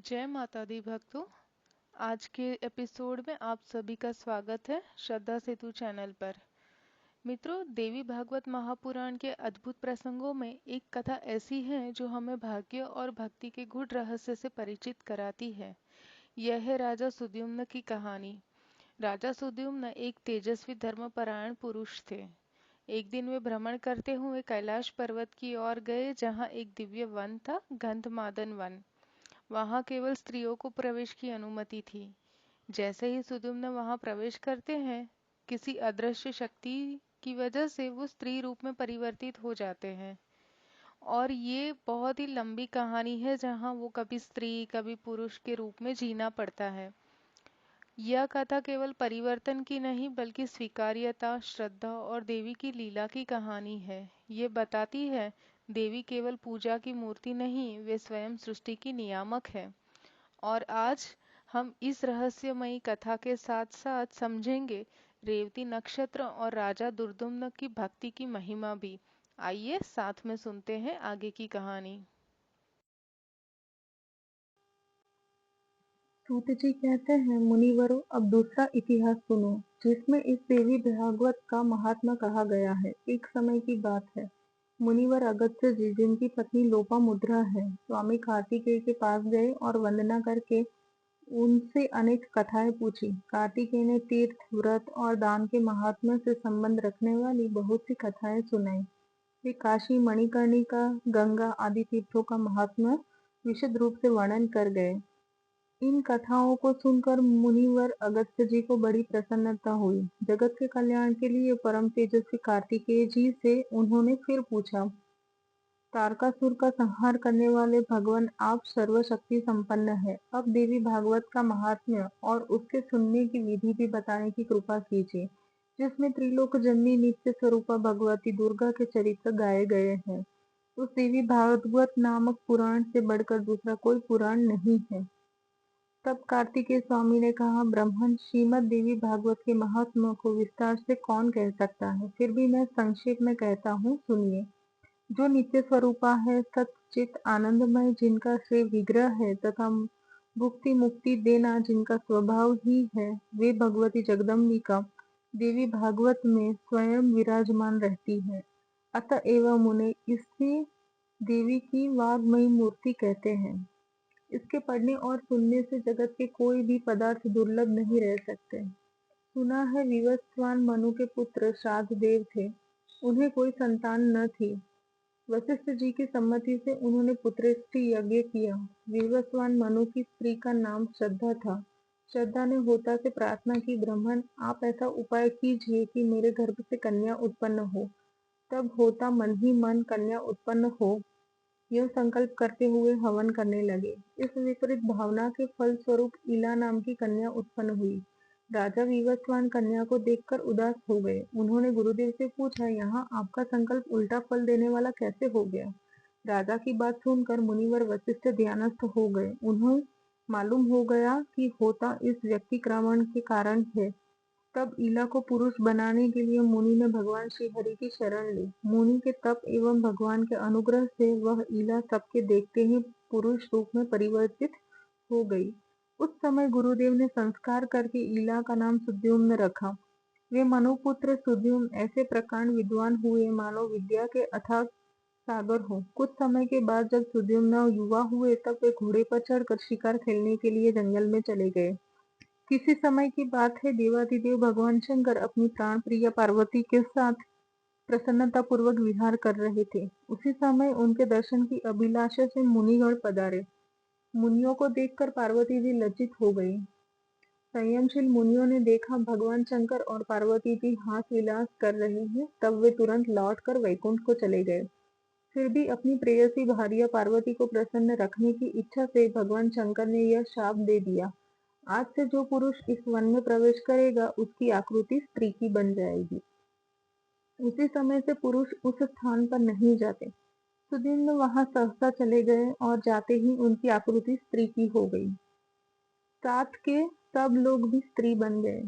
जय माता दी भक्तों। आज के एपिसोड में आप सभी का स्वागत है श्रद्धा सेतु चैनल पर। मित्रों, देवी भागवत महापुराण के अद्भुत प्रसंगों में एक कथा ऐसी है जो हमें भाग्य और भक्ति के गूढ़ रहस्य से परिचित कराती है। यह है राजा सुद्युम्न की कहानी। राजा सुद्युम्न एक तेजस्वी धर्मपरायण पुरुष थे। एक दिन वे भ्रमण करते हुए कैलाश पर्वत की ओर गए, जहाँ एक दिव्य वन था, गंधमादन वन। वहां केवल स्त्रियों को प्रवेश की अनुमति थी। जैसे ही सुद्युम्न वहां प्रवेश करते हैं, किसी अदृश्य शक्ति की वजह से वो स्त्री रूप में परिवर्तित हो जाते हैं। और ये बहुत ही लंबी कहानी है, जहाँ वो कभी स्त्री कभी पुरुष के रूप में जीना पड़ता है। यह कथा केवल परिवर्तन की नहीं, बल्कि स्वीकार्यता, श्रद्धा और देवी की लीला की कहानी है। ये बताती है, देवी केवल पूजा की मूर्ति नहीं, वे स्वयं सृष्टि की नियामक है। और आज हम इस रहस्यमयी कथा के साथ साथ समझेंगे रेवती नक्षत्र और राजा दुर्दुम्न की भक्ति की महिमा भी। आइए साथ में सुनते हैं आगे की कहानी। सूत जी कहते हैं, मुनिवरों, अब दूसरा इतिहास सुनो, जिसमें इस देवी भागवत का महात्मा कहा गया है। एक समय की बात है। मुनिवर अगस्त्य जी, जिनकी पत्नी लोपामुद्रा है, स्वामी कार्तिकेय के पास गए और वंदना करके उनसे अनेक कथाएं पूछी। कार्तिकेय ने तीर्थ, व्रत और दान के महात्म्य से संबंध रखने वाली बहुत सी कथाएं सुनाई। वे काशी, मणिकर्णिका, गंगा आदि तीर्थों का महात्म्य विशद रूप से वर्णन कर गए। इन कथाओं को सुनकर मुनिवर अगस्त्य जी को बड़ी प्रसन्नता हुई। जगत के कल्याण के लिए परम तेजस्वी कार्तिकेय जी से उन्होंने फिर पूछा, तारकासुर का संहार करने वाले भगवान, आप सर्वशक्ति संपन्न है। अब देवी भागवत का महात्म्य और उसके सुनने की विधि भी बताने की कृपा कीजिए, जिसमें त्रिलोक जननी नित्य स्वरूपा भगवती दुर्गा के चरित्र गाए गए हैं। उस देवी भागवत नामक पुराण से बढ़कर दूसरा कोई पुराण नहीं है। तब कार्तिकेय स्वामी ने कहा, ब्राह्मण, श्रीमद देवी भागवत के महात्मा को विस्तार से कौन कह सकता है, फिर भी मैं संक्षेप में कहता हूँ, सुनिए। जो नित्य स्वरूपा है, सच्चित आनंदमय, जिनका श्रेय विग्रह है तथा भुक्ति मुक्ति देना जिनका स्वभाव ही है, वे भगवती जगदम्बिका देवी भागवत में स्वयं विराजमान रहती है। अतएव मुने इसे देवी की वाग्मयी मूर्ति कहते हैं। इसके पढ़ने और सुनने से जगत के कोई भी पदार्थ दुर्लभ नहीं रह सकते। सुना है विवस्वान मनु के पुत्र श्राद्धदेव थे। उन्हें कोई संतान न थी। वशिष्ठ जी की सम्मति से उन्होंने पुत्रेष्टि यज्ञ किया। विवस्वान मनु की स्त्री का नाम श्रद्धा था। श्रद्धा ने होता से प्रार्थना की, ब्राह्मण, आप ऐसा उपाय कीजिए कि मेरे गर्भ से कन्या उत्पन्न हो। तब होता मन ही मन कन्या उत्पन्न हो, यह संकल्प करते हुए हवन करने लगे। इस विपरीत भावना के फल स्वरूप इला नाम की कन्या उत्पन्न हुई। राजा विवस्वान कन्या को देखकर उदास हो गए। उन्होंने गुरुदेव से पूछा, यहाँ आपका संकल्प उल्टा फल देने वाला कैसे हो गया? राजा की बात सुनकर मुनिवर वशिष्ठ ध्यानस्थ हो गए। उन्हें मालूम हो गया कि होता इस व्यतिक्रमण के कारण है। तब इला को पुरुष बनाने के लिए मुनि ने भगवान श्री हरि की शरण ली। मुनि के तप एवं भगवान के अनुग्रह से वह इला सबके देखते ही पुरुष रूप में परिवर्तित हो गई। उस समय गुरुदेव ने संस्कार करके इला का नाम सुद्युम्न रखा। वे मनुपुत्र सुद्युम्न ऐसे प्रकांड विद्वान हुए, मानो विद्या के अथाह सागर हो। कुछ समय के बाद जब सुद्युम्न युवा हुए, तब वे घोड़े पर चढ़कर शिकार खेलने के लिए जंगल में चले गए। किसी समय की बात है, देवाधिदेव भगवान शंकर अपनी प्राण प्रिय पार्वती के साथ प्रसन्नता पूर्वक विहार कर रहे थे। उसी समय उनके दर्शन की अभिलाषा से मुनिगण पधारे। मुनियों को देखकर पार्वती जी लज्जित हो गई। संयमशील मुनियों ने देखा भगवान शंकर और पार्वती जी हास विलास कर रहे हैं, तब वे तुरंत लौटकर वैकुंठ को चले गए। फिर भी अपनी प्रेयसी भार्या पार्वती को प्रसन्न रखने की इच्छा से भगवान शंकर ने यह शाप दे दिया, आज से जो पुरुष इस वन में प्रवेश करेगा, उसकी आकृति स्त्री की बन जाएगी। उसी समय से पुरुष उस स्थान पर नहीं जाते। सुदिन वहां सहसा चले गए और जाते ही उनकी आकृति स्त्री की हो गई। साथ के सब लोग भी स्त्री बन गए।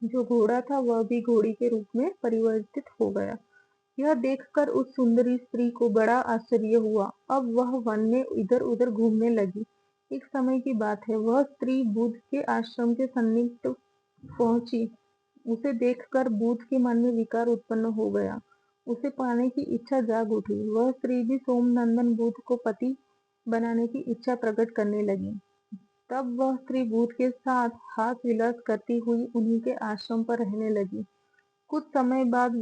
जो घोड़ा था वह भी घोड़ी के रूप में परिवर्तित हो गया। यह देखकर उस सुंदरी स्त्री को बड़ा आश्चर्य हुआ। अब वह वन में इधर उधर घूमने लगी। एक समय की बात है, वह स्त्री बुद्ध के आश्रम के सन्निकट पहुंची। उसे देखकर बुद्ध के मन में विकार उत्पन्न हो गया। उसे पाने की इच्छा जाग उठी। वह स्त्री भी सोमनंदन बुद्ध को पति बनाने की इच्छा प्रकट करने लगी। तब वह स्त्री बुद्ध के साथ हास विलास करती हुई उन्हीं के आश्रम पर रहने लगी। कुछ समय बाद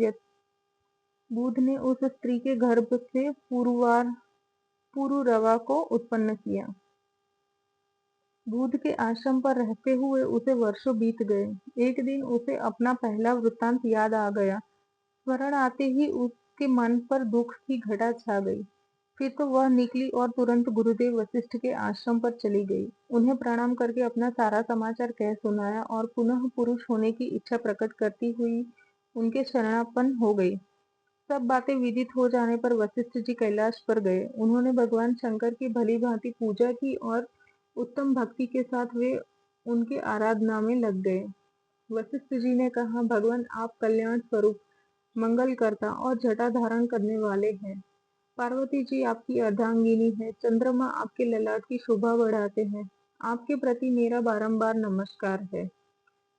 बुद्ध ने उस स्त्री के गर्भ से पुरुरवा को उत्पन्न किया। बुद्ध के आश्रम पर रहते हुए उसे वर्षों बीत गए। एक दिन उसे अपना पहला वृत्तांत याद आ गया। स्मरण आते ही उसके मन पर दुख की घटा छा गई। फिर तो वह निकली और तुरंत गुरुदेव वशिष्ठ के आश्रम पर चली गई। उन्हें प्रणाम करके अपना सारा समाचार कह सुनाया और पुनः पुरुष होने की इच्छा प्रकट करती हुई उनके शरणापन्न हो गई। सब बातें विदित हो जाने पर वशिष्ठ जी कैलाश पर गए। उन्होंने भगवान शंकर की भली भांति पूजा की और उत्तम भक्ति के साथ वे उनकी आराधना में लग गए। वशिष्ठ जी ने कहा, भगवान आप कल्याण स्वरूप, मंगल करता और जटा धारण करने वाले हैं। पार्वती जी आपकी अर्धांगिनी है। चंद्रमा आपके ललाट की शोभा बढ़ाते हैं। आपके प्रति मेरा बारंबार नमस्कार है।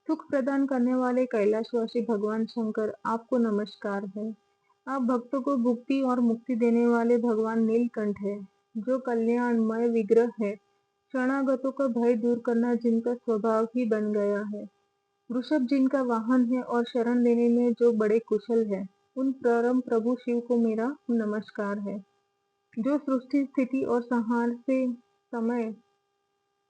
सुख प्रदान करने वाले कैलाशवासी भगवान शंकर आपको नमस्कार है। आप भक्तों को भुक्ति और मुक्ति देने वाले भगवान नीलकंठ है, जो कल्याणमय विग्रह है। शरणागतों का भय दूर करना जिनका स्वभाव ही बन गया है। वृषभ जिनका वाहन है और शरण देने में जो बड़े कुशल है, उन परम प्रभु शिव को मेरा नमस्कार है। जो सृष्टि स्थिति और संहार से समय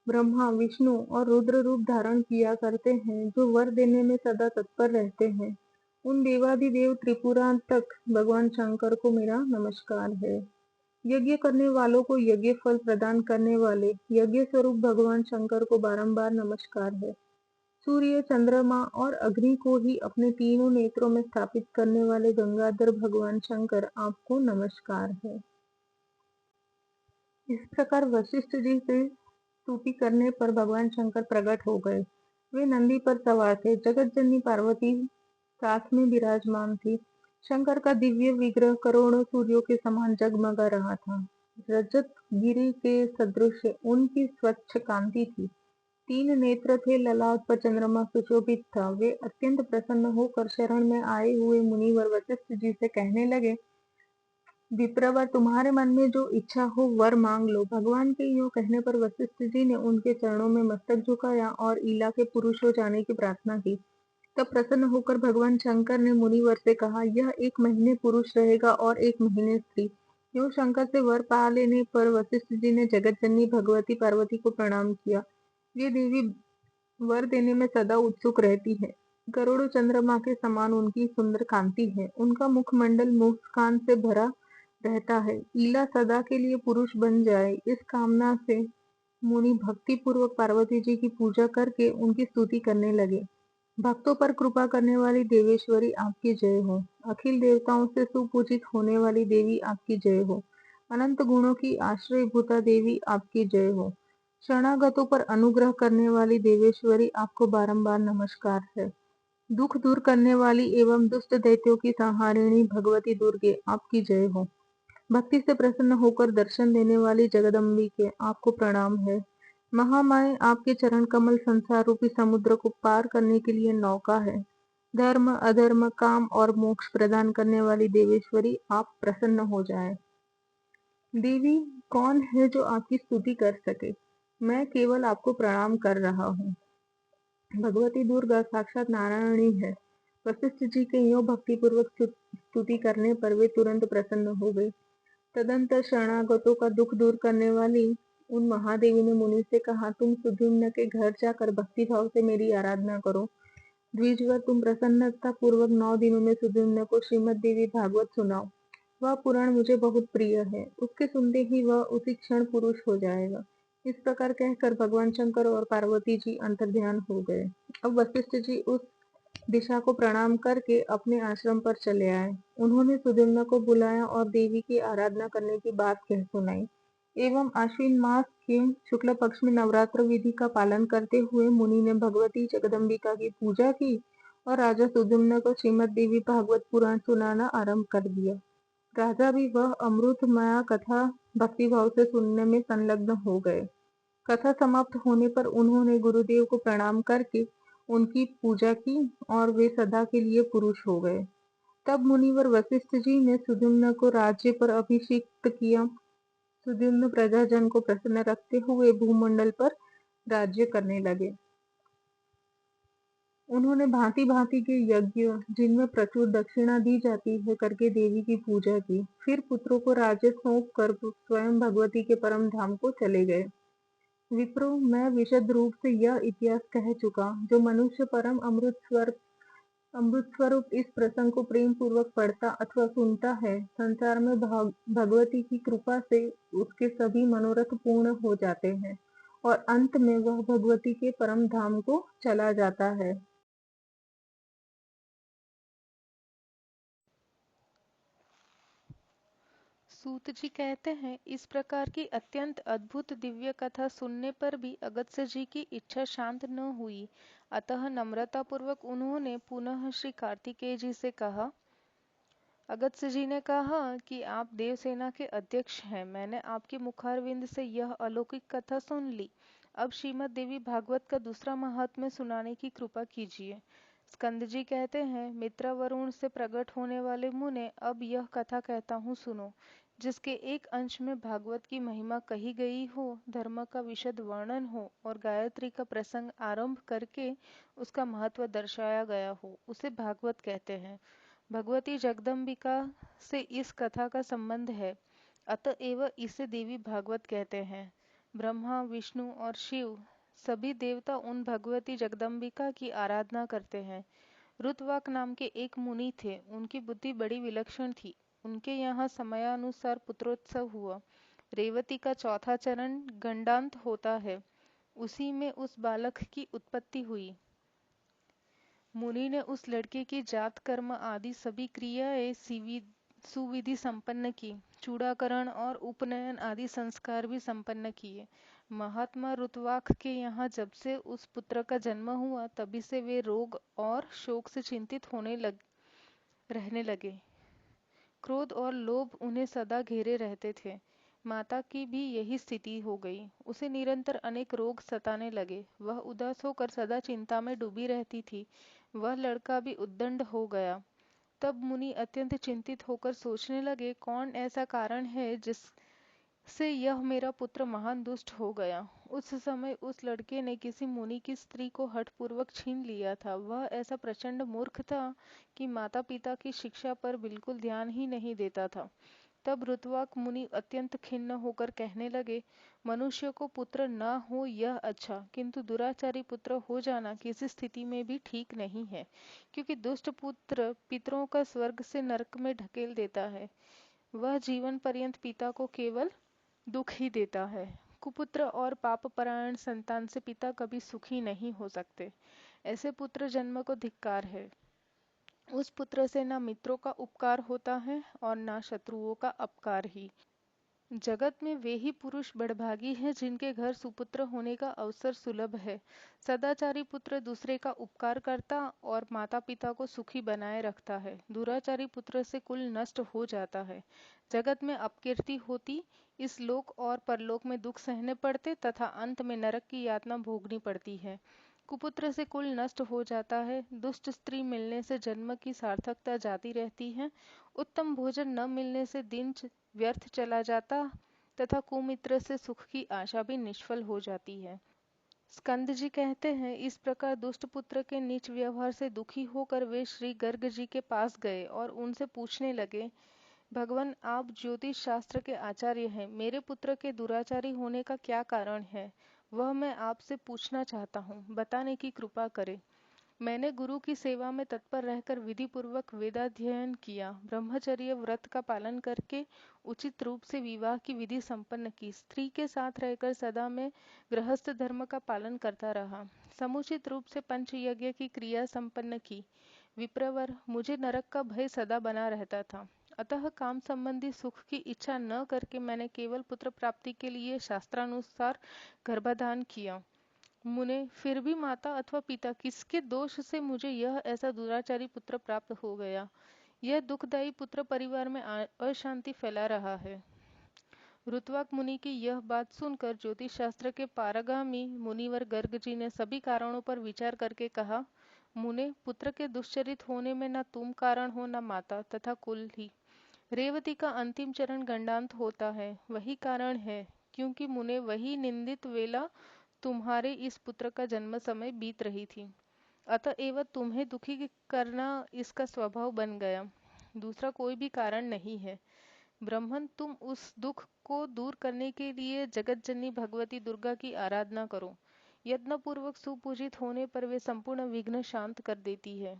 ब्रह्मा विष्णु और रुद्र रूप धारण किया करते हैं, जो वर देने में सदा तत्पर रहते हैं, उन देवाधिदेव त्रिपुरांतक भगवान शंकर को मेरा नमस्कार है। यज्ञ करने वालों को यज्ञ फल प्रदान करने वाले यज्ञ स्वरूप भगवान शंकर को बारंबार नमस्कार है। सूर्य, चंद्रमा और अग्नि को ही अपने तीनों नेत्रों में स्थापित करने वाले गंगाधर भगवान शंकर आपको नमस्कार है। इस प्रकार वशिष्ठ जी से स्तुति करने पर भगवान शंकर प्रकट हो गए। वे नंदी पर सवार थे। जगत जननी पार्वती साथ में विराजमान थी। शंकर का दिव्य विग्रह करोड़ों सूर्यों के समान जगमगा रहा था। रजत गिरि के सदृश उनकी स्वच्छ कांति थी। तीन नेत्र थे, ललाट पर चंद्रमा सुशोभित था। वे अत्यंत प्रसन्न होकर शरण में आए हुए मुनिवर वशिष्ठ जी से कहने लगे, विप्रवर, तुम्हारे मन में जो इच्छा हो वर मांग लो। भगवान के यूं कहने पर वशिष्ठ जी ने उनके चरणों में मस्तक झुकाया और ईला के पुरुष हो जाने की प्रार्थना की। तब प्रसन्न होकर भगवान शंकर ने मुनिवर से कहा, यह 1 महीने पुरुष रहेगा और 1 महीने स्त्री। यूं शंकर से वर पा लेने पर वशिष्ठ जी ने जगत जननी भगवती पार्वती को प्रणाम किया। ये देवी वर देने में सदा उत्सुक रहती है। करोड़ों चंद्रमा के समान उनकी सुंदर कांति है। उनका मुखमंडल मुस्कान से भरा रहता है। ईला सदा के लिए पुरुष बन जाए, इस कामना से मुनि भक्ति पूर्वक पार्वती जी की पूजा करके उनकी स्तुति करने लगे। भक्तों पर कृपा करने वाली देवेश्वरी आपकी जय हो। अखिल देवताओं से सुपूजित होने वाली देवी आपकी जय हो। अनंत गुणों की आश्रयभूता देवी आपकी जय हो। शरणागतों पर अनुग्रह करने वाली देवेश्वरी आपको बारंबार नमस्कार है। दुख दूर करने वाली एवं दुष्ट दैत्यों की संहारिणी भगवती दुर्गे आपकी जय हो। भक्ति से प्रसन्न होकर दर्शन देने वाली जगदम्बिके आपको प्रणाम है। महामाये, आपके चरण कमल संसार रूपी समुद्र को पार करने के लिए नौका है। धर्म, अधर्म, काम और मोक्ष प्रदान करने वाली देवेश्वरी आप प्रसन्न हो जाए। देवी, कौन है जो आपकी स्तुति कर सके? मैं केवल आपको प्रणाम कर रहा हूँ। भगवती दुर्गा साक्षात नारायणी है। वशिष्ठ जी के यूं भक्तिपूर्वक स्तुति करने पर वे तुरंत प्रसन्न हो गए। तदंतर शरणागतों का दुख दूर करने वाली उन महादेवी ने मुनि से कहा, तुम सुद्युम्न के घर जाकर भक्ति भाव से मेरी आराधना करो। द्विजवर, तुम प्रसन्नता पूर्वक 9 दिनों में सुद्युम्न को श्रीमद देवी भागवत सुनाओ। वह पुराण मुझे बहुत प्रिय है। उसके सुनते ही वह उसी क्षण पुरुष हो जाएगा। इस प्रकार कहकर भगवान शंकर और पार्वती जी अंतर्ध्यान हो गए। अब वशिष्ठ जी उस दिशा को प्रणाम करके अपने आश्रम पर चले आए। उन्होंने सुद्युम्न को बुलाया और देवी की आराधना करने की बात कह सुनाई। एवं आश्विन मास के शुक्ल पक्ष में नवरात्र विधि का पालन करते हुए मुनि ने भगवती जगदम्बिका की पूजा की और राजा सुद्युम्न को श्रीमद देवी भागवत पुराण सुनाना आरंभ कर दिया। राजा भी वह अमृतमया कथा भक्तिभाव से सुनने में संलग्न हो गए। कथा समाप्त होने पर उन्होंने गुरुदेव को प्रणाम करके उनकी पूजा की और वे सदा के लिए पुरुष हो गए। तब मुनिवर वशिष्ठ जी ने सुद्युम्न को राज्य पर अभिषिक्त किया। सुद्युम्न प्रजाजन को प्रसन्न रखते हुए भूमंडल पर राज्य करने लगे। उन्होंने भांति भांति के यज्ञ, जिनमें प्रचुर दक्षिणा दी जाती है, करके देवी की पूजा की। फिर पुत्रों को राज्य सौंप कर स्वयं भगवती के परम धाम को चले गए। विप्रो, मैं विशद रूप से यह इतिहास कह चुका। जो मनुष्य परम अमृत स्वरूप इस प्रसंग को प्रेम पूर्वक पढ़ता अथवा सुनता है, संसार में भगवती की कृपा से उसके सभी मनोरथ पूर्ण हो जाते हैं और अंत में वह भगवती के परम धाम को चला जाता है। सूत जी कहते हैं, इस प्रकार की अत्यंत अद्भुत दिव्य कथा सुनने पर भी अगस्त्य जी की इच्छा शांत न हुई। अतः नम्रतापूर्वक उन्होंने पुनः श्री कार्तिकेय जी से कहा। अगस्त्य जी ने कहा कि आप देवसेना के अध्यक्ष हैं, मैंने आपके मुखारविंद से यह अलौकिक कथा सुन ली। अब श्रीमद् देवी भागवत का दूसरा महात्म्य सुनाने की कृपा कीजिए। स्कंद जी कहते हैं, मित्रा वरुण से प्रकट होने वाले मुने, अब यह कथा कहता हूँ सुनो। जिसके एक अंश में भागवत की महिमा कही गई हो, धर्म का विशद वर्णन हो और गायत्री का प्रसंग आरंभ करके उसका महत्व दर्शाया गया हो, उसे भागवत कहते हैं। भगवती जगदम्बिका से इस कथा का संबंध है, अतएव इसे देवी भागवत कहते हैं। ब्रह्मा, विष्णु और शिव सभी देवता उन भगवती जगदम्बिका की आराधना करते हैं। रुतवाक नाम के एक मुनि थे, उनकी बुद्धि बड़ी विलक्षण थी। उनके यहाँ समयानुसार पुत्रोत्सव हुआ। रेवती का चौथा चरण गंडांत होता है, उसी में उस बालक की उत्पत्ति हुई। मुनि ने उस लड़के की जात कर्म आदि सभी क्रियाएं सुविधि संपन्न की। चूड़ाकरण और उपनयन आदि संस्कार भी संपन्न किए। महात्मा रुतवाक के यहाँ जब से उस पुत्र का जन्म हुआ, तभी से वे रोग और शोक से चिंतित रहने लगे। क्रोध और लोभ उन्हें सदा घेरे रहते थे। माता की भी यही स्थिति हो गई। उसे निरंतर अनेक रोग सताने लगे। वह उदास होकर सदा चिंता में डूबी रहती थी। वह लड़का भी उद्दंड हो गया। तब मुनि अत्यंत चिंतित होकर सोचने लगे, कौन ऐसा कारण है जिससे यह मेरा पुत्र महान दुष्ट हो गया। उस समय उस लड़के ने किसी मुनि की स्त्री को हठपूर्वक छीन लिया था। वह ऐसा प्रचंड मूर्ख था कि माता पिता की शिक्षा पर बिल्कुल ध्यान ही नहीं देता था। तब रुतवाक मुनि अत्यंत खिन्न होकर कहने लगे, मनुष्य को पुत्र न हो यह अच्छा, किंतु दुराचारी पुत्र हो जाना किसी स्थिति में भी ठीक नहीं है, क्योंकि दुष्ट पुत्र पितरों का स्वर्ग से नरक में ढकेल देता है। वह जीवन पर्यंत पिता को केवल दुख ही देता है। कुपुत्र और पापपरायण संतान से पिता कभी सुखी नहीं हो सकते। ऐसे पुत्र जन्म को धिक्कार है। उस पुत्र से न मित्रों का उपकार होता है और न शत्रुओं का अपकार ही। जगत में वे ही पुरुष बड़भागी हैं जिनके घर सुपुत्र होने का अवसर सुलभ है। सदाचारी पुत्र दूसरे का उपकार करता और माता पिता को सुखी बनाए रखता है। दुराचारी पुत्र से कुल नष्ट हो जाता है। जगत में अपकीर्ति होती, इस लोक और परलोक में दुख सहने पड़ते तथा अंत में नरक की यातना भोगनी पड़ती है। कुपुत्र से कुल नष्ट हो जाता है। दुष्ट स्त्री मिलने से जन्म की सार्थकता जाती रहती है। उत्तम भोजन न मिलने से दिन व्यर्थ चला जाता तथा कुमित्र से सुख की आशा भी निष्फल हो जाती है। स्कंद जी कहते हैं, इस प्रकार दुष्ट पुत्र के नीच व्यवहार से दुखी होकर वे श्री गर्ग जी के पास गए और उनसे पूछने लगे, भगवान, आप ज्योतिष शास्त्र के आचार्य हैं, मेरे पुत्र के दुराचारी होने का क्या कारण है, वह मैं आपसे पूछना चाहता हूँ, बताने की कृपा करें। मैंने गुरु की सेवा में तत्पर रहकर विधि पूर्वक वेदाध्ययन किया, ब्रह्मचर्य व्रत का पालन करके उचित रूप से विवाह की विधि संपन्न की, स्त्री के साथ रहकर सदा में गृहस्थ धर्म का पालन करता रहा, समुचित रूप से पंच यज्ञ की क्रिया संपन्न की। विप्रवर, मुझे नरक का भय सदा बना रहता था, अतः काम संबंधी सुख की इच्छा न करके मैंने केवल पुत्र प्राप्ति के लिए शास्त्रानुसार गर्भाधान किया। मुने, फिर भी माता अथवा पिता किसके दोष से मुझे यह ऐसा दुराचारी पुत्र प्राप्त हो गया। यह दुखदायी पुत्र परिवार में अशांति फैला रहा है। रुत्वाक मुनि की यह बात सुनकर ज्योतिष शास्त्र के पारगामी मुनिवर गर्ग जी ने सभी कारणों पर विचार करके कहा, मुने, पुत्र के दुश्चरित होने में न तुम कारण हो न माता तथा कुल ही। रेवती का अंतिम चरण गंडांत होता है, वही कारण है, क्योंकि मुने वही निंदित वेला तुम्हारे इस पुत्र का जन्म समय बीत रही थी। अतएव तुम्हें दुखी करना इसका स्वभाव बन गया, दूसरा कोई भी कारण नहीं है। ब्राह्मण, तुम उस दुख को दूर करने के लिए जगत जननी भगवती दुर्गा की आराधना करो। यत्न पूर्वक सुपूजित होने पर वे संपूर्ण विघ्न शांत कर देती है।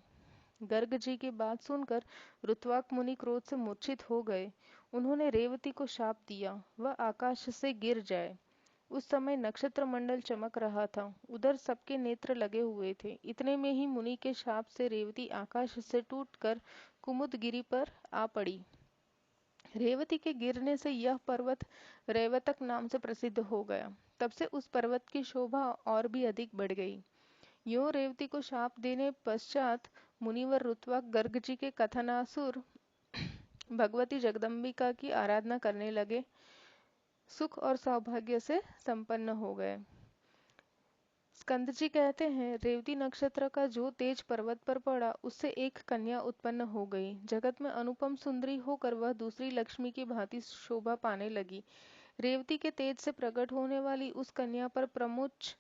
गर्ग जी की बात सुनकर रुत्वाक मुनि क्रोध से मूर्छित हो गए। उन्होंने रेवती को शाप दिया, वह आकाश से गिर जाए। उस समय नक्षत्र मंडल चमक रहा था, उधर सबके नेत्र लगे हुए थे। इतने में ही मुनि के शाप से रेवती आकाश से टूटकर कुमुदगिरी पर आ पड़ी। रेवती के गिरने से यह पर्वत रेवतक नाम से प्रसिद्ध हो गया। तब से उस पर्वत की शोभा और भी अधिक बढ़ गई। यों रेवती को शाप देने पश्चात मुनिवर रुत्वाक गर्ग जी के कथनासुर भगवती जगदम्बिका की आराधना करने लगे, सुख और सौभाग्य से संपन्न हो गए। स्कंद जी कहते हैं, रेवती नक्षत्र का जो तेज पर्वत पर पड़ा, उससे एक कन्या उत्पन्न हो गई। जगत में अनुपम सुंदरी होकर वह दूसरी लक्ष्मी की भांति शोभा पाने लगी। रेवती के तेज से प्रकट होने वाली उस कन्या पर प्रमुच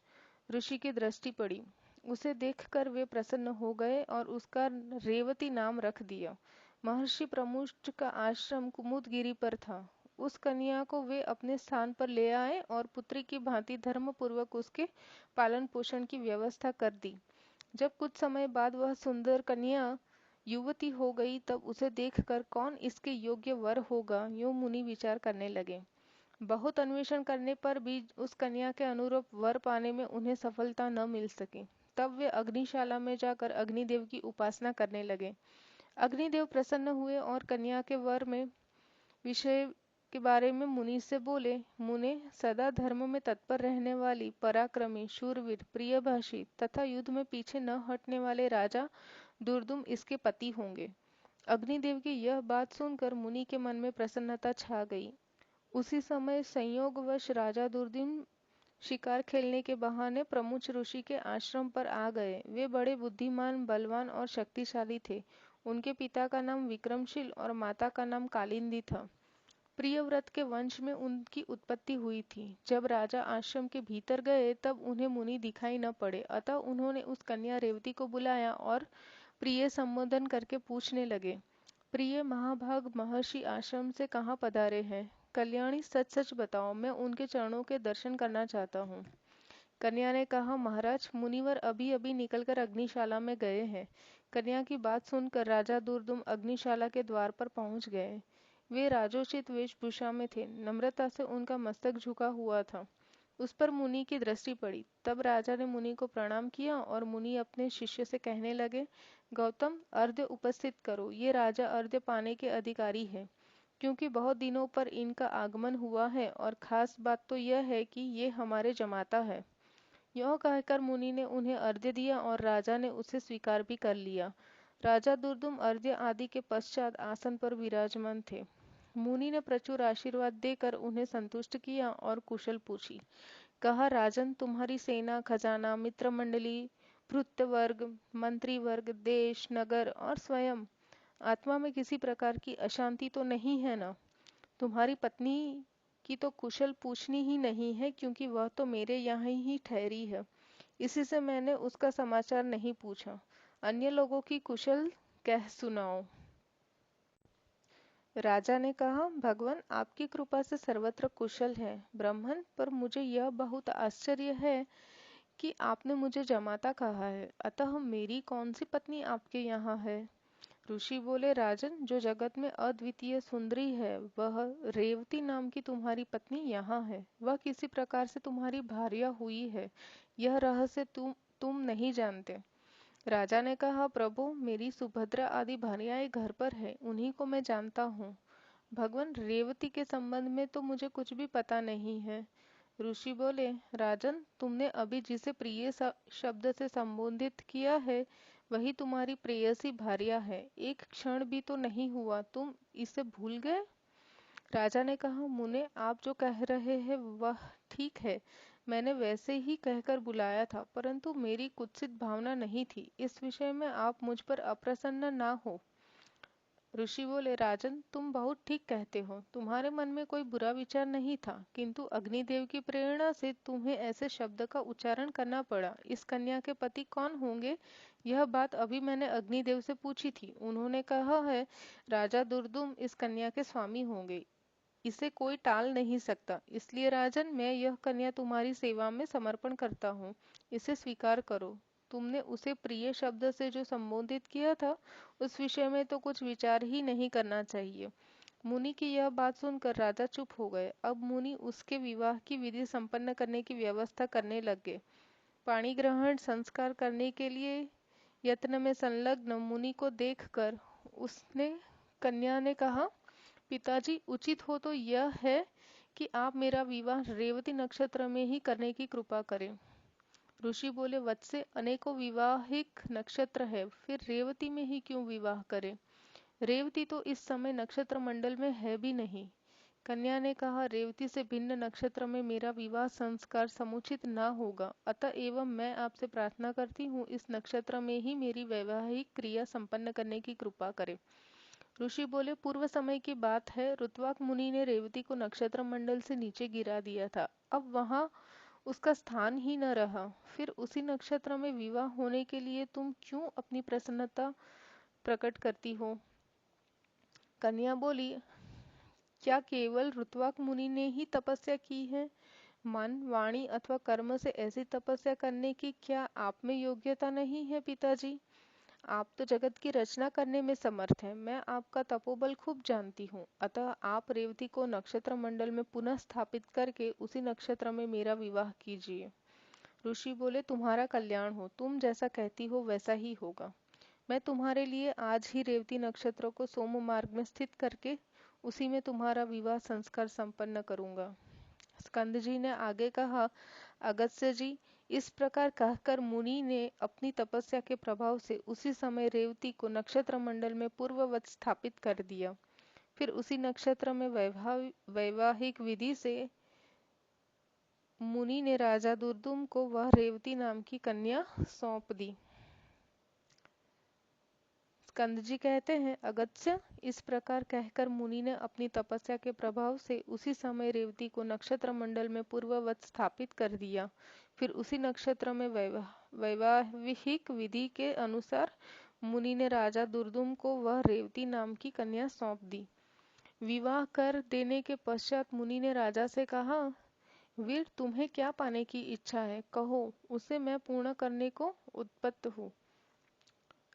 ऋषि की दृष्टि पड़ी। उसे देखकर वे प्रसन्न हो गए और उसका रेवती नाम रख दिया। महर्षि प्रमुच का आश्रम कुमुदगिरी पर था। उस कन्या को वे अपने स्थान पर ले आए और पुत्री की भांति धर्म पूर्वक उसके पालन पोषण की व्यवस्था कर दी। जब कुछ समय बाद वह सुंदर कन्या युवती हो गई, तब उसे देखकर कौन इसके योग्य वर होगा, यूं मुनि विचार करने लगे। बहुत अन्वेषण करने पर भी उस कन्या के अनुरूप वर पाने में उन्हें सफलता न मिल सकी। तब वे अग्निशाला में जाकर अग्निदेव की उपासना करने लगे। अग्निदेव प्रसन्न हुए और कन्या के वर में विषय के बारे में मुनि से बोले, मुने, सदा धर्म में तत्पर रहने वाली, पराक्रमी, शूरवीर, प्रियभाषी तथा युद्ध में पीछे न हटने वाले राजा दुर्दुम इसके पति होंगे। अग्निदेव की यह बात सुनकर मुनि के मन में प्रसन्नता छा गई। उसी समय संयोगवश राजा दुर्दुम शिकार खेलने के बहाने प्रमुच ऋषि के आश्रम पर आ गए। वे बड़े बुद्धिमान, बलवान और शक्तिशाली थे। उनके पिता का नाम विक्रमशील और माता का नाम कालिंदी था। प्रियव्रत के वंश में उनकी उत्पत्ति हुई थी। जब राजा आश्रम के भीतर गए, तब उन्हें मुनि दिखाई न पड़े, अतः उन्होंने उस कन्या रेवती को बुलाया और प्रिय संबोधन करके पूछने लगे, प्रिय महाभाग महर्षि आश्रम से कहाँ पधारे हैं? कल्याणी, सच सच बताओ, मैं उनके चरणों के दर्शन करना चाहता हूँ। कन्या ने कहा, महाराज, मुनिवर अभी अभी निकलकर अग्निशाला में गए हैं। कन्या की बात सुनकर राजा दुर्दुम अग्निशाला के द्वार पर पहुंच गए। वे राजोचित वेशभूषा में थे। नम्रता से उनका मस्तक झुका हुआ था। उस पर मुनि की दृष्टि पड़ी। तब राजा ने मुनि को प्रणाम किया और मुनि अपने शिष्य से कहने लगे, गौतम, अर्घ्य उपस्थित करो। ये राजा अर्घ्य पाने के अधिकारी है, क्योंकि बहुत दिनों पर इनका आगमन हुआ है और खास बात तो यह है कि ये हमारे जमाता है। यह कहकर मुनि ने उन्हें अर्घ्य दिया और राजा ने उसे स्वीकार भी कर लिया। राजा दुर्दुम अर्घ्य आदि के पश्चात आसन पर विराजमान थे। मुनि ने प्रचुर आशीर्वाद देकर उन्हें संतुष्ट किया और कुशल पूछी। कहा, राजन, तुम्हारी सेना, खजाना, मित्र मंडली, भृत्य वर्ग, मंत्री वर्ग, देश, नगर और स्वयं आत्मा में किसी प्रकार की अशांति तो नहीं है ना? तुम्हारी पत्नी की तो कुशल पूछनी ही नहीं है, क्योंकि वह तो मेरे यहाँ ही ठहरी है। इसी से मैंने उसका समाचार नहीं पूछा। अन्य लोगों की कुशल कह सुनाओ। राजा ने कहा, भगवान, आपकी कृपा से सर्वत्र कुशल है। ब्राह्मण, पर मुझे यह बहुत आश्चर्य है कि आपने मुझे जमाता कहा है, अतः मेरी कौन सी पत्नी आपके यहाँ है? ऋषि बोले, राजन, जो जगत में अद्वितीय सुंदरी है, वह रेवती नाम की तुम्हारी पत्नी यहाँ है। वह किसी प्रकार से तुम्हारी भार्या हुई है, यह रहस्य तुम नहीं जानते। राजा ने कहा, प्रभु, मेरी सुभद्रा आदि भार्याएं घर पर है, उन्हीं को मैं जानता हूँ। भगवान, रेवती के संबंध में तो मुझे कुछ भी पता नहीं है। ऋषि बोले, राजन, तुमने अभी जिसे प्रिय शब्द से संबोधित किया है, वही तुम्हारी प्रेयसी भार्या है। एक क्षण भी तो नहीं हुआ तुम इसे भूल गए? राजा ने कहा, मुने, आप जो कह रहे हैं वह ठीक है। मैंने वैसे ही कहकर बुलाया था, परंतु मेरी कुत्सित भावना नहीं थी। इस विषय में आप मुझ पर अप्रसन्न ना हो। ऋषि बोले, राजन, तुम बहुत ठीक कहते हो। तुम्हारे मन में कोई बुरा विचार नहीं था, किंतु अग्निदेव की प्रेरणा से तुम्हें ऐसे शब्द का उच्चारण करना पड़ा। इस कन्या के पति कौन होंगे, यह बात अभी मैंने अग्निदेव से पूछी थी। उन्होंने कहा है, राजा दुर्दुम इस कन्या के स्वामी होंगे। इसे कोई टाल नहीं सकता। इसलिए राजन, मैं यह कन्या तुम्हारी सेवा में समर्पण करता हूँ। इसे स्वीकार करो। तुमने उसे प्रिय शब्द से जो संबोधित किया था, उस विषय में तो कुछ विचार ही नहीं करना चाहिए। मुनि की यह बात सुनकर राजा चुप हो गए। अब मुनि उसके विवाह की विधि संपन्न करने की व्यवस्था करने लग गए। पाणी ग्रहण संस्कार करने के लिए यत्न में संलग्न मुनि को देखकर उसने कन्या ने कहा, पिताजी, उचित हो तो यह है कि आप मेरा विवाह रेवती नक्षत्र में ही करने की कृपा करें। ऋषि बोले, वत्से, अनेकों विवाहिक नक्षत्र है, फिर रेवती में ही क्यों विवाह करें? रेवती तो इस समय नक्षत्र मंडल में है भी नहीं। कन्या ने कहा, रेवती से भिन्न नक्षत्र में मेरा विवाह संस्कार समुचित न होगा, अतः एवं मैं आपसे प्रार्थना करती हूँ, इस नक्षत्र में ही मेरी वैवाहिक क्रिया संपन्न करने की कृपा करें। ऋषि बोले, पूर्व समय की बात है, रुत्वाक मुनि ने रेवती को नक्षत्र मंडल से नीचे गिरा दिया था। अब वहां उसका स्थान ही न रहा। फिर उसी नक्षत्र में विवाह होने के लिए तुम क्यों अपनी प्रसन्नता प्रकट करती हो? कन्या बोली, क्या केवल रुत्वाक मुनि ने ही तपस्या की है? मन, वाणी अथवा कर्म से ऐसी तपस्या करने की क्या आप में योग्यता नहीं है, पिताजी? आप तो जगत की रचना करने में समर्थ हैं। मैं आपका तपोबल खूब जानती हूँ। अतः आप रेवती को नक्षत्र मंडल में पुनः स्थापित करके उसी नक्षत्र में मेरा विवाह कीजिए। ऋषि बोले, तुम्हारा कल्याण हो। तुम जैसा कहती हो वैसा ही होगा। मैं तुम्हारे लिए आज ही रेवती नक्षत्र को सोम मार्ग में स्थित करके उसी में तुम्हारा विवाह संस्कार संपन्न करूंगा। स्कंद जी ने आगे कहा, अगस्त्य जी, इस प्रकार कहकर मुनि ने अपनी तपस्या के प्रभाव से उसी समय रेवती को नक्षत्र मंडल में पूर्ववत स्थापित कर दिया। फिर उसी नक्षत्र में वैवाहिक विधि से मुनि ने राजा दुर्दुम को वह रेवती नाम की कन्या सौंप दी। स्कंद जी कहते हैं, अगस्त्य, इस प्रकार कहकर मुनि ने अपनी तपस्या के प्रभाव से उसी समय रेवती को नक्षत्र मंडल में पूर्ववत स्थापित कर दिया। फिर उसी नक्षत्र में वैवाहिक विधि के अनुसार मुनि ने राजा दुर्दुम को वह रेवती नाम की कन्या सौंप दी। विवाह कर देने के पश्चात मुनि ने राजा से कहा, वीर, तुम्हें क्या पाने की इच्छा है, कहो, उसे मैं पूर्ण करने को उद्यत हूँ।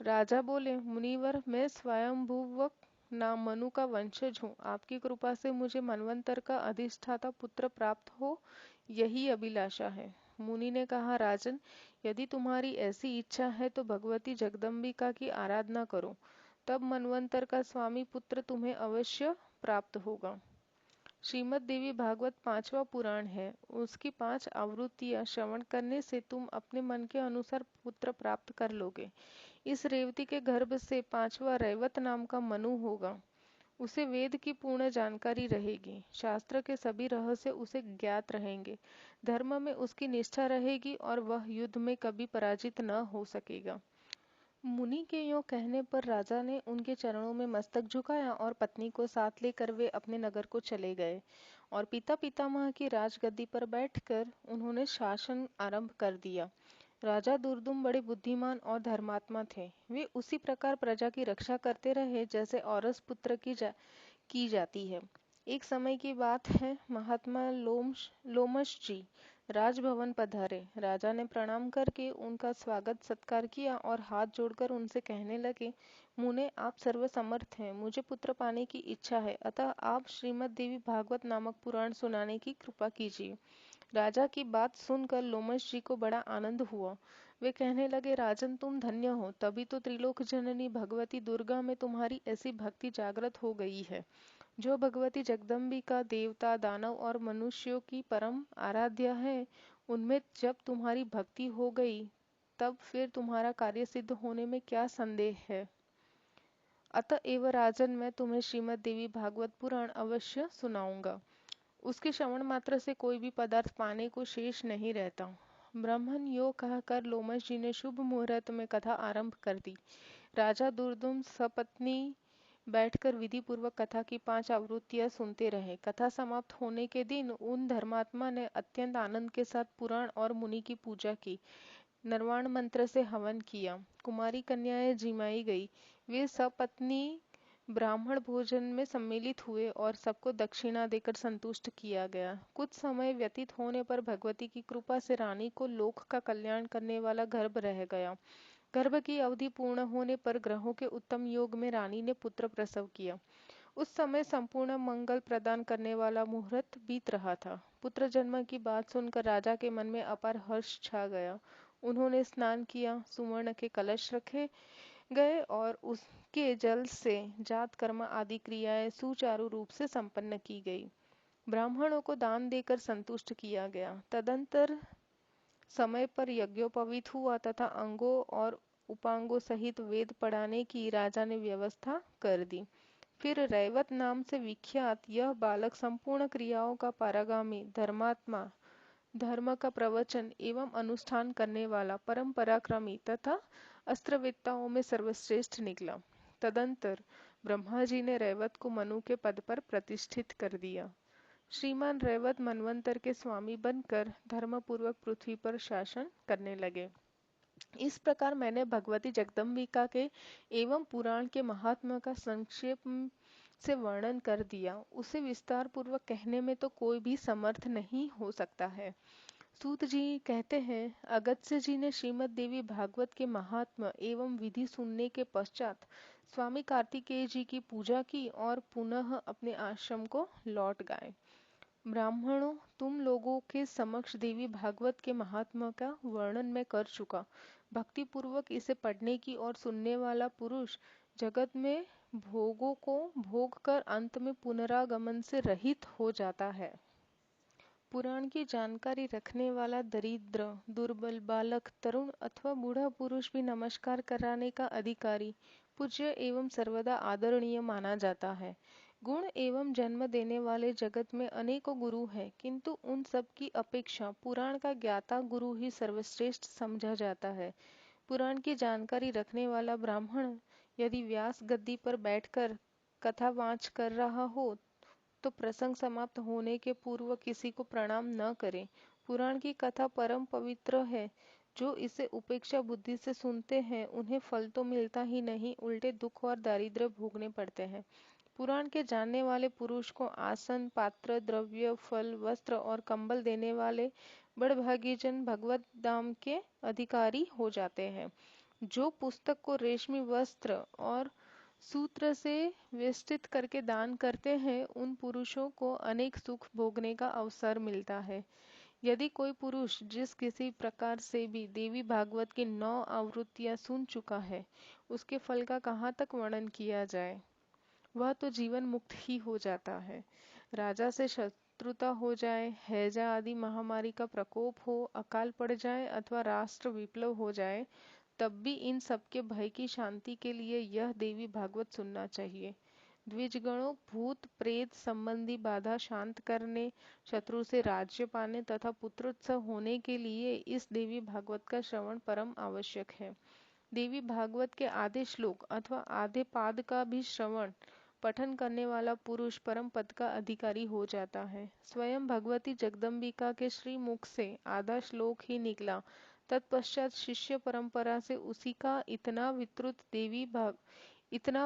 राजा बोले, मुनिवर, मैं स्वयंभुवक नाम मनु का वंशज हूँ। आपकी कृपा से मुझे मनवंतर का अधिष्ठाता पुत्र प्राप्त हो, यही अभिलाषा है। मुनि ने कहा, राजन, यदि तुम्हारी ऐसी इच्छा है तो भगवती जगदम्बिका की आराधना करो, तब मनवंतर का स्वामी पुत्र तुम्हें अवश्य प्राप्त होगा। श्रीमद् देवी भागवत 5वां पुराण है। उसकी 5 आवृत्तियां श्रवण करने से तुम अपने मन के अनुसार पुत्र प्राप्त कर लोगे। इस रेवती के गर्भ से 5वां रैवत नाम का मनु होगा। उसे वेद की पूर्ण जानकारी रहेगी। शास्त्र के सभी रहस्य उसे ज्ञात रहेंगे। धर्म में उसकी निष्ठा रहेगी और वह युद्ध में कभी पराजित न हो सकेगा। मुनि के यों कहने पर राजा ने उनके चरणों में मस्तक झुकाया और पत्नी को साथ लेकर वे अपने नगर को चले गए और पिता पितामह की राजगद्दी पर बैठकर उन्होंने शासन आरंभ कर दिया। राजा दुर्दुम बड़े बुद्धिमान और धर्मात्मा थे। वे उसी प्रकार प्रजा की रक्षा करते रहे जैसे औरस पुत्र की जाती है। एक समय की बात है, महात्मा लोमश जी राजभवन पधारे। राजा ने प्रणाम करके उनका स्वागत सत्कार किया और हाथ जोड़कर उनसे कहने लगे, मुने, आप सर्वसमर्थ हैं, मुझे पुत्र पाने की इच्छा है, अतः आप श्रीमद् देवी भागवत नामक पुराण सुनाने की कृपा कीजिए। राजा की बात सुनकर लोमश जी को बड़ा आनंद हुआ। वे कहने लगे, राजन, तुम धन्य हो, तभी तो त्रिलोक जननी भगवती दुर्गा में तुम्हारी ऐसी भक्ति जागृत हो गई है। जो भगवती जगदम्बिका देवता, दानव और मनुष्यों की परम आराध्य है, उनमें जब तुम्हारी भक्ति हो गई, तब फिर तुम्हारा कार्य सिद्ध होने में क्या संदेह है। अतएव राजन, मैं तुम्हें श्रीमद् देवी भागवत पुराण अवश्य सुनाऊंगा। उसके श्रवण मात्र से कोई भी पदार्थ पाने को शेष नहीं रहता। ब्राह्मण यो कहकर लोमश जी ने शुभ मुहूर्त में कथा आरंभ कर दी। राजा दुर्दुम सपत्नी बैठकर विधि पूर्वक कथा की 5 आवृत्तियां सुनते रहे। कथा समाप्त होने के दिन उन धर्मात्मा ने अत्यंत आनंद के साथ पुराण और मुनि की पूजा की, नरवाण मंत्र से हवन किया, कुमारी कन्याएं जिमाई गई। वे सपत्नी ब्राह्मण भोजन में सम्मिलित हुए और सबको दक्षिणा देकर संतुष्ट किया गया। कुछ समय व्यतीत होने पर भगवती की कृपा से रानी को लोक का कल्याण करने वाला गर्भ रह गया। गर्भ की अवधि पूर्ण होने पर ग्रहों के उत्तम योग में रानी ने पुत्र प्रसव किया। उस समय संपूर्ण मंगल प्रदान करने वाला मुहूर्त बीत रहा था। पुत्र जन्म की बात सुनकर राजा के मन में अपार हर्ष छा गया। उन्होंने स्नान किया, सुवर्ण के कलश रखे गए और उसके जल से जात कर्म आदि क्रियाएं सुचारू रूप से संपन्न की गई। ब्राह्मणों को दान देकर संतुष्ट किया गया। तदंतर समय पर यज्ञोपवीत हुआ तथा अंगों और उपांगों सहित वेद पढ़ाने की राजा ने व्यवस्था कर दी। फिर रैवत नाम से विख्यात यह बालक संपूर्ण क्रियाओं का पारगामी, धर्मात्मा, धर्म का प्रवचन एवं अनुष्ठान करने वाला, परम पराक्रमी तथा अस्त्रवेत्ताओं में सर्वश्रेष्ठ निकला। तदंतर ब्रह्मा जी ने रैवत को मनु के पद पर प्रतिष्ठित कर दिया। श्रीमान रैवत मनवंतर के स्वामी बनकर धर्मपूर्वक पृथ्वी पर शासन करने लगे। इस प्रकार मैंने भगवती जगदम्बिका के एवं पुराण के महात्म्य का संक्षेप से वर्णन कर दिया। उसे विस्तार पूर्वक कहने में तो कोई भी समर्थ नहीं हो सकता है। सूत जी कहते हैं, अगस्त्य जी ने श्रीमद् देवी भागवत के महात्म्य एवं विधि सुनने के पश्चात स्वामी कार्तिकेय जी की पूजा की और पुनः अपने आश्रम को लौट गए। ब्राह्मणों, तुम लोगों के समक्ष देवी भागवत के महात्म्य का वर्णन मैं कर चुका। भक्ति पूर्वक इसे पढ़ने की और सुनने वाला पुरुष जगत में भोगों को भोग कर अंत में पुनरागमन से रहित हो जाता है। पुराण की जानकारी रखने वाला दरिद्र, दुर्बल, बालक, तरुण अथवा बूढ़ा पुरुष भी नमस्कार कराने का अधिकारी, पूज्य एवं सर्वदा आदरणीय माना जाता है। गुण एवं जन्म देने वाले जगत में अनेकों गुरु हैं, किंतु उन सब की अपेक्षा पुराण का ज्ञाता गुरु ही सर्वश्रेष्ठ समझा जाता है। पुराण की जानकारी रखने वाला ब्राह्मण यदि व्यास गद्दी पर बैठकर कथा वाच कर रहा हो तो प्रसंग समाप्त होने के पूर्व किसी को प्रणाम न करे। पुराण की कथा परम पवित्र है। जो इसे उपेक्षा बुद्धि से सुनते हैं उन्हें फल तो मिलता ही नहीं, उल्टे दुख और दारिद्र्य भोगने पड़ते हैं। पुराण के जानने वाले पुरुष को आसन, पात्र, द्रव्य, फल, वस्त्र और कंबल देने वाले बड़भागी जन भगवत धाम के अधिकारी हो जाते हैं। जो पुस्तक को रेशमी वस्त्र और सूत्र से वेष्टित करके दान करते हैं, उन पुरुषों को अनेक सुख भोगने का अवसर मिलता है। यदि कोई पुरुष जिस किसी प्रकार से भी देवी भागवत की 9 आवृत्तियां सुन चुका है, उसके फल का कहाँ तक वर्णन किया जाए। वह तो जीवन मुक्त ही हो जाता है। राजा से शत्रुता हो जाए, हैजा आदि महामारी का प्रकोप हो, अकाल पड़ जाए अथवा राष्ट्र विप्लव हो जाए, तब भी इन सबके भय की शांति के लिए यह देवी भागवत सुनना चाहिए। द्विजगणों, भूत प्रेत संबंधी बाधा शांत करने, शत्रु से राज्य पाने तथा पुत्रोत्सव होने के लिए इस देवी भागवत का श्रवण परम आवश्यक है। देवी भागवत के आधे श्लोक अथवा आधे पाद का भी श्रवण पठन करने वाला पुरुष परम पद का अधिकारी हो जाता है। स्वयं भगवती जगदम्बिका के श्री मुख से आधा श्लोक ही निकला, तत्पश्चात शिष्य परंपरा से उसी का इतना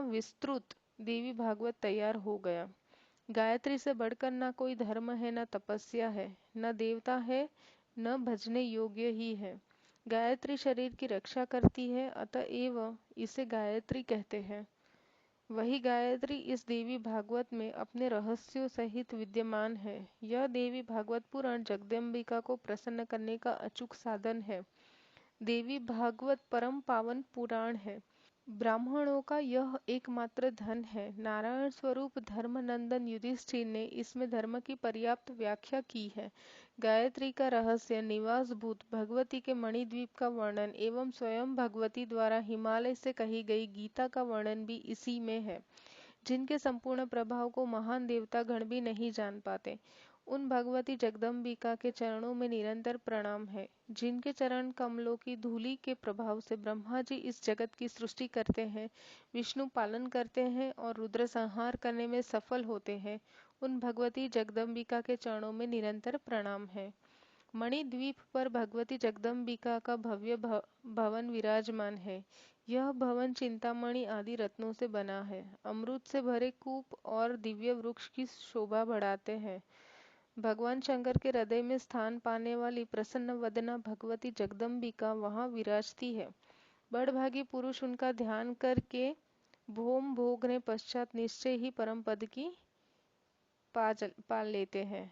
विस्तृत देवी भागवत तैयार हो गया। गायत्री से बढ़कर न कोई धर्म है, न तपस्या है, न देवता है, न भजने योग्य ही है। गायत्री शरीर की रक्षा करती है, अतएव इसे गायत्री कहते हैं। वही गायत्री इस देवी भागवत में अपने रहस्यों सहित विद्यमान है। यह देवी भागवत पुराण जगदम्बिका को प्रसन्न करने का अचूक साधन है। देवी भागवत परम पावन पुराण है। ब्राह्मणों का यह एकमात्र धन है। नारायण स्वरूप धर्मनंदन युधिष्ठिर ने इसमें धर्म की पर्याप्त व्याख्या की है। गायत्री का रहस्य, निवासभूत भगवती के मणिद्वीप का वर्णन एवं स्वयं भगवती द्वारा हिमालय से कही गई गीता का वर्णन भी इसी में है, जिनके संपूर्ण प्रभाव को महान देवता गण भी नहीं जान पाते। उन भगवती जगदम्बिका के चरणों में निरंतर प्रणाम है, जिनके चरण कमलों की धूलि के प्रभाव से ब्रह्मा जी इस जगत की सृष्टि करते हैं, विष्णु पालन करते हैं और रुद्र संहार करने में सफल होते हैं। उन भगवती जगदम्बिका के चरणों में निरंतर प्रणाम है। मणिद्वीप पर भगवती जगदम्बिका का भव्य भवन विराजमान है। यह भवन चिंतामणि आदि रत्नों से बना है। अमृत से भरे कूप और दिव्य वृक्ष की शोभा बढ़ाते हैं। भगवान शंकर के हृदय में स्थान पाने वाली प्रसन्न वदना भगवती जगदम्बिका वहाँ विराजती है। बड़भागी पुरुष उनका ध्यान करके भोम भोगने पश्चात निश्चय ही परम पद की पा लेते हैं।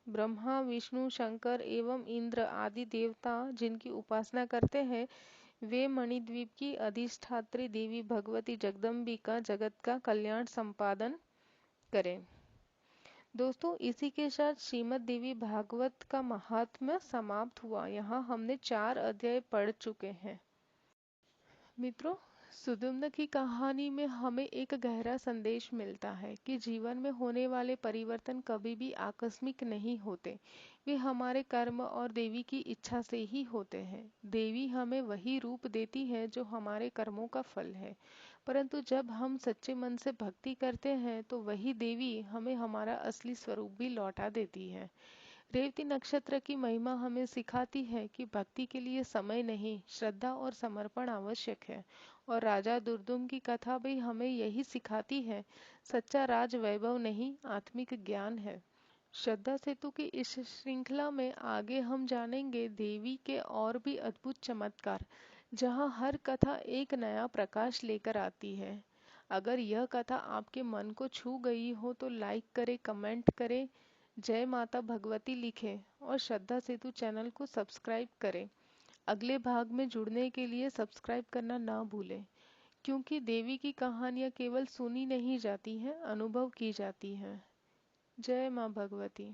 ब्रह्मा, विष्णु, शंकर एवं इंद्र आदि देवता जिनकी उपासना करते हैं, वे मणिद्वीप की अधिष्ठात्री देवी भगवती जगदम्बिका जगत का कल्याण संपादन करें। दोस्तों, इसी के साथ श्रीमद् देवी भागवत का महात्म्य समाप्त हुआ। यहाँ हमने 4 अध्याय पढ़ चुके हैं। मित्रों, सुद्युम्न की कहानी में हमें एक गहरा संदेश मिलता है कि जीवन में होने वाले परिवर्तन कभी भी आकस्मिक नहीं होते। वे हमारे कर्म और देवी की इच्छा से ही होते हैं। देवी हमें वही रूप देती है जो हमारे कर्मों का फल है, परंतु जब हम सच्चे मन से भक्ति करते हैं तो वही देवी हमें हमारा असली स्वरूप भी लौटा देती है। रेवती नक्षत्र की महिमा हमें सिखाती है कि भक्ति के लिए समय नहीं, श्रद्धा और समर्पण आवश्यक है। और राजा दुर्दुम की कथा भी हमें यही सिखाती है, सच्चा राज वैभव नहीं, आत्मिक ज्ञान है। श्रद्धा सेतु की इस श्रृंखला में आगे हम जानेंगे देवी के और भी अद्भुत चमत्कार, जहां हर कथा एक नया प्रकाश लेकर आती है। अगर यह कथा आपके मन को छू गई हो तो लाइक करें, कमेंट करें, जय माता भगवती लिखें और श्रद्धा सेतु चैनल को सब्सक्राइब करें। अगले भाग में जुड़ने के लिए सब्सक्राइब करना ना भूलें, क्योंकि देवी की कहानियाँ केवल सुनी नहीं जाती हैं, अनुभव की जाती हैं। जय माँ भगवती।